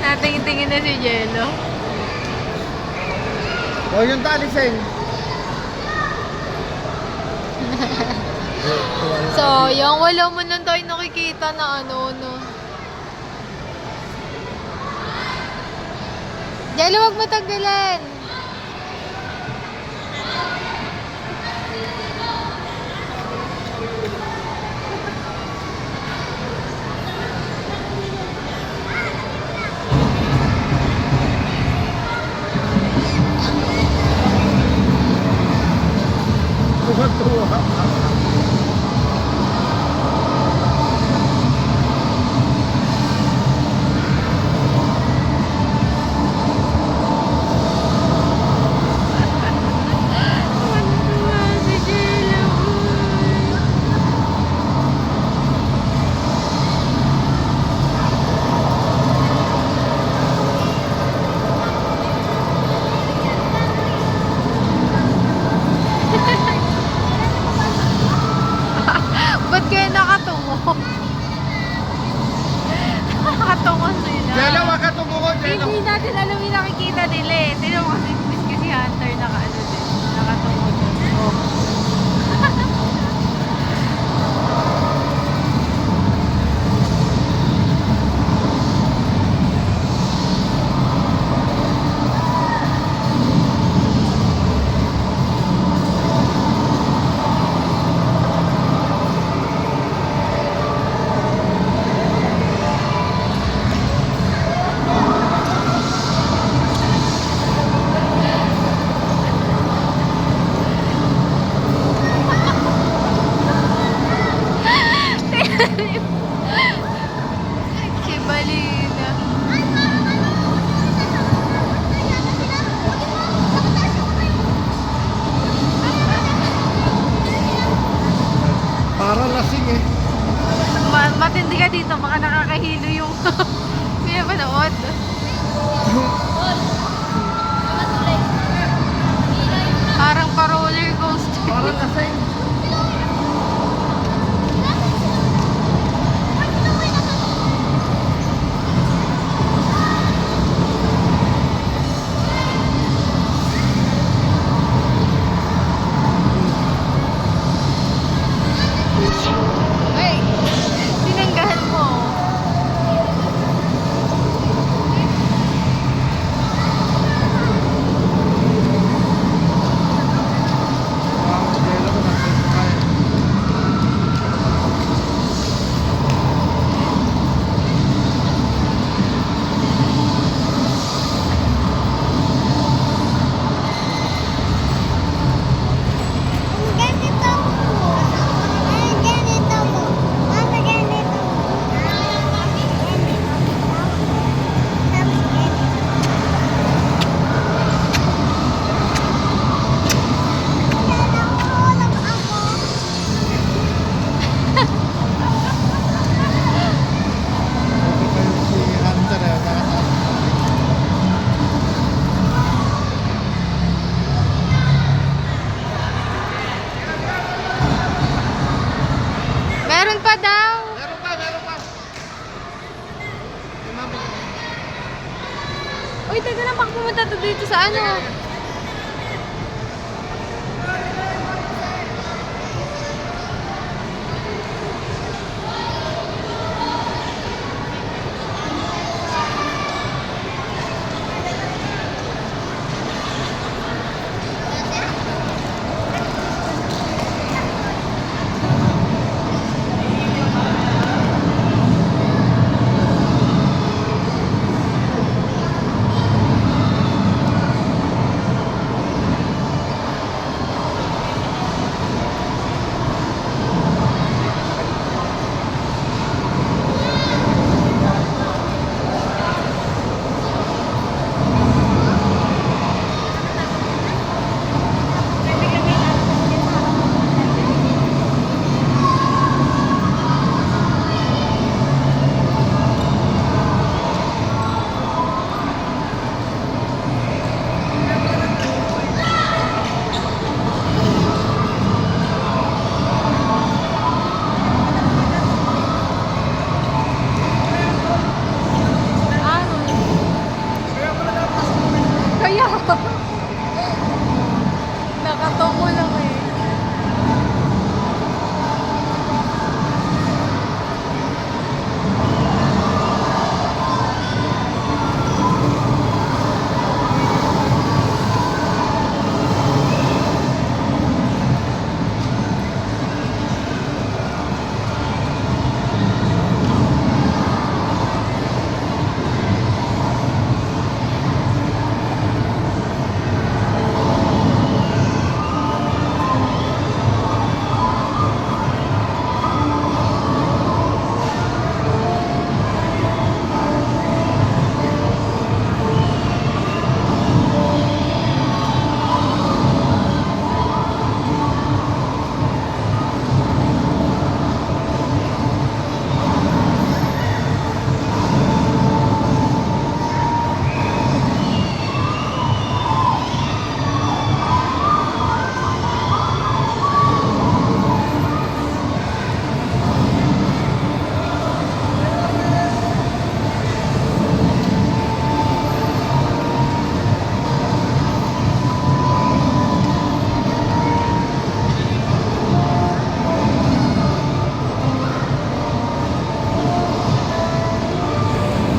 Natingin-tingin na si Jello. O yung taliseng. So, yung wala mo lang tayo nakikita na ano, no. Jello, wag mo tanggalan. Tuwa-tuwa. Si Jello. Ba't kayo nakatungo? Nakatungo sila. Jello, wag ka tumuko, Jello. Hindi natin alam yung nakikita nila eh. Tignan mo kasi si Hunter naka-ano din. Nakatungo din. Oh. Si Balina. Para lasing eh. Matindi ka dito, baka nakakahilo yung pinapanood. Parang pa-roller coaster. Para lasing. Ay, tinanggahan mo. Jello, nakikita. Si Hunter eh, nakataas. Meron pa daw. Meron pa, meron pa. Uy, taga lang, baka pumunta to dito sa ano.